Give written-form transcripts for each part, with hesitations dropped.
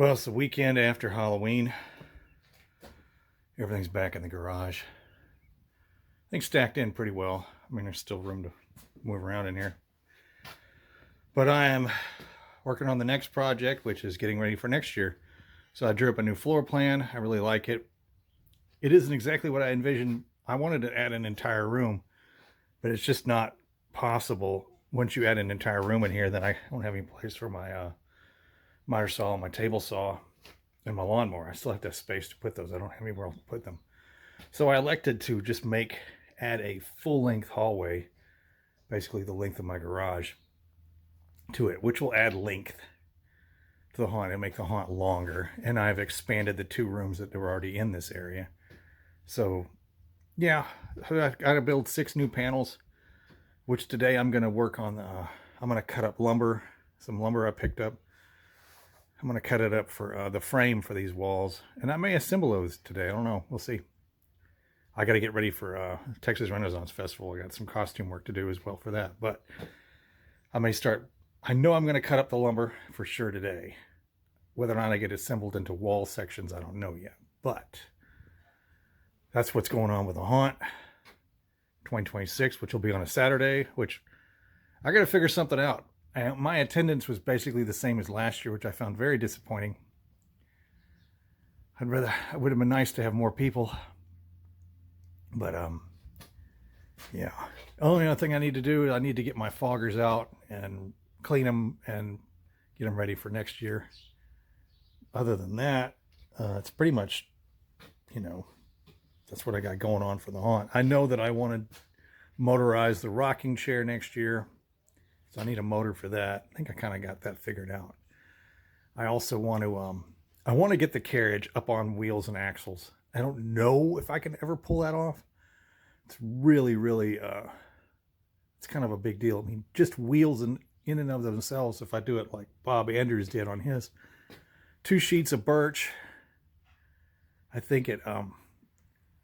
Well, it's the weekend after Halloween. Everything's back in the garage. Things stacked in pretty well. I mean, there's still room to move around in here. But I am working on the next project, which is getting ready for next year. So I drew up a new floor plan. I really like it. It isn't exactly what I envisioned. I wanted to add an entire room, but it's just not possible. Once you add an entire room in here, then I don't have any place for my miter saw, my table saw, and my lawnmower. I still have to have space to put those. I don't have anywhere else to put them. So I elected to just add a full-length hallway, basically the length of my garage, to it, which will add length to the haunt and make the haunt longer. And I've expanded the two rooms that were already in this area. So yeah, I've got to build 6 new panels, which today I'm going to work on. I'm going to cut up lumber, some lumber I picked up. I'm going to cut it up for the frame for these walls. And I may assemble those today. I don't know. We'll see. I got to get ready for Texas Renaissance Festival. I got some costume work to do as well for that. But I may start. I know I'm going to cut up the lumber for sure today. Whether or not I get assembled into wall sections, I don't know yet. But that's what's going on with the haunt 2026, which will be on a Saturday, which I got to figure something out. My attendance was basically the same as last year, which I found very disappointing. It would have been nice to have more people. But, yeah. The only other thing I need to do is I need to get my foggers out and clean them and get them ready for next year. Other than that, it's pretty much, that's what I got going on for the haunt. I know that I want to motorize the rocking chair next year. So I need a motor for that. I think I kind of got that figured out. I also want to get the carriage up on wheels and axles. I don't know if I can ever pull that off. It's really, really, it's kind of a big deal. I mean, just wheels in and of themselves, if I do it like Bob Andrews did on his 2 sheets of birch, I think I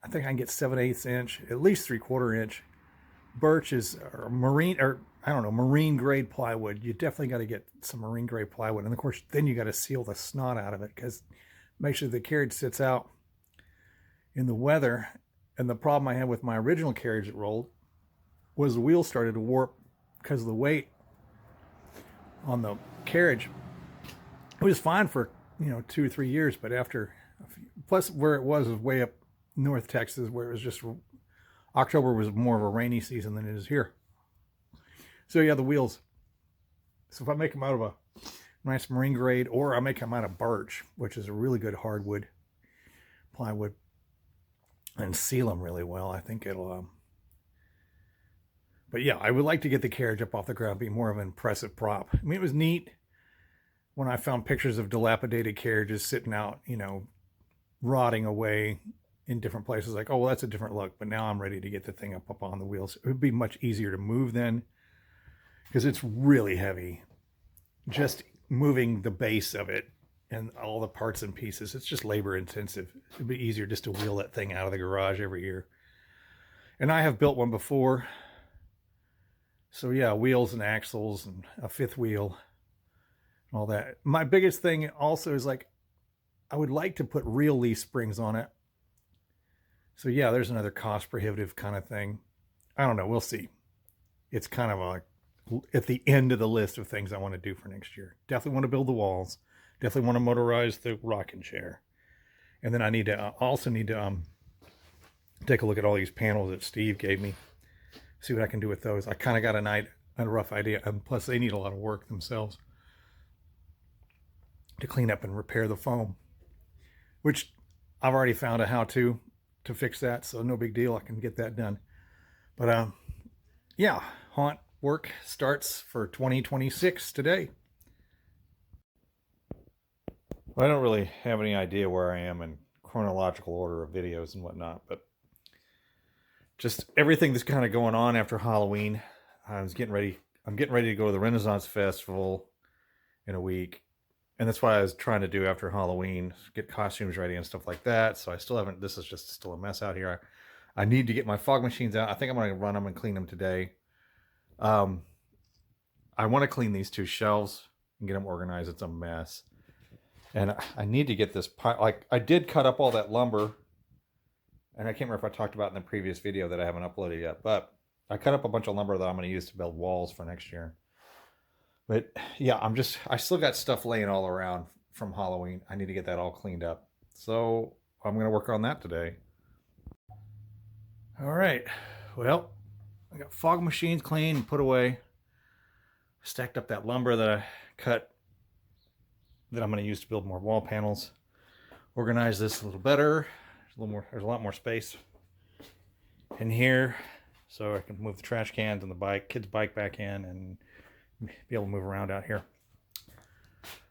can get 7/8 inch, at least 3/4 inch. Birch is marine grade plywood. You definitely got to get some marine grade plywood. And of course, then you got to seal the snot out of it, because make sure the carriage sits out in the weather. And the problem I had with my original carriage that rolled was the wheels started to warp because of the weight on the carriage. It was fine for 2 or 3 years, but plus where it was way up North Texas, where it was just October was more of a rainy season than it is here. So yeah, the wheels. So if I make them out of a nice marine grade, or I make them out of birch, which is a really good hardwood plywood, and seal them really well, I think it'll. But yeah, I would like to get the carriage up off the ground, be more of an impressive prop. I mean, it was neat when I found pictures of dilapidated carriages sitting out, rotting away in different places. Like, oh, well, that's a different look. But now I'm ready to get the thing up on the wheels. It would be much easier to move then, because it's really heavy. Just moving the base of it and all the parts and pieces, it's just labor intensive. It'd be easier just to wheel that thing out of the garage every year. And I have built one before. So yeah, wheels and axles and a 5th wheel and all that. My biggest thing also is I would like to put real leaf springs on it. So yeah, there's another cost prohibitive kind of thing. I don't know. We'll see. It's kind of at the end of the list of things I want to do for next year. Definitely want to build the walls. Definitely want to motorize the rocking chair. And then I also need to take a look at all these panels that Steve gave me. See what I can do with those. I kind of got a rough idea. And plus, they need a lot of work themselves to clean up and repair the foam, which I've already found a how-to fix that, so no big deal. I can get that done. But yeah, haunt work starts for 2026 today. Well, I don't really have any idea where I am in chronological order of videos and whatnot, but just everything that's kind of going on after Halloween. I'm getting ready to go to the Renaissance Festival in a week. And that's what I was trying to do after Halloween, get costumes ready and stuff like that. So I still haven't, this is just still a mess out here. I need to get my fog machines out. I think I'm going to run them and clean them today. I want to clean these 2 shelves and get them organized. It's a mess. And I need to get this pile. Like, I did cut up all that lumber, and I can't remember if I talked about it in the previous video that I haven't uploaded yet, but I cut up a bunch of lumber that I'm going to use to build walls for next year. But yeah, I still got stuff laying all around from Halloween. I need to get that all cleaned up. So I'm going to work on that today. All right. Well, I got fog machines cleaned and put away. Stacked up that lumber that I cut that I'm going to use to build more wall panels. Organize this a little better. There's a lot more space in here, so I can move the trash cans and the kid's bike back in and be able to move around out here.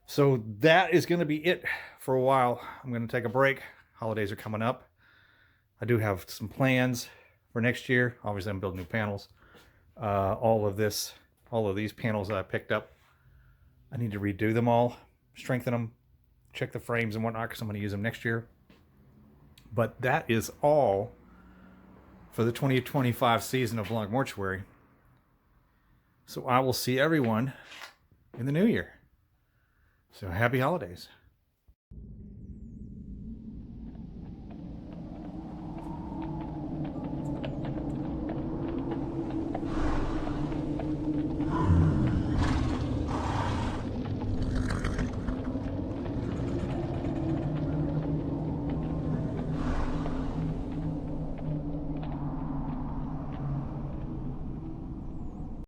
So that is going to be it for a while. I'm going to take a break. Holidays are coming up. I do have some plans for next year. Obviously, I'm building new panels. All of these panels that I picked up, I need to redo them all, strengthen them, check the frames and whatnot, because I'm going to use them next year. But that is all for the 2025 season of Blanc Mortuary. So I will see everyone in the new year. So happy holidays.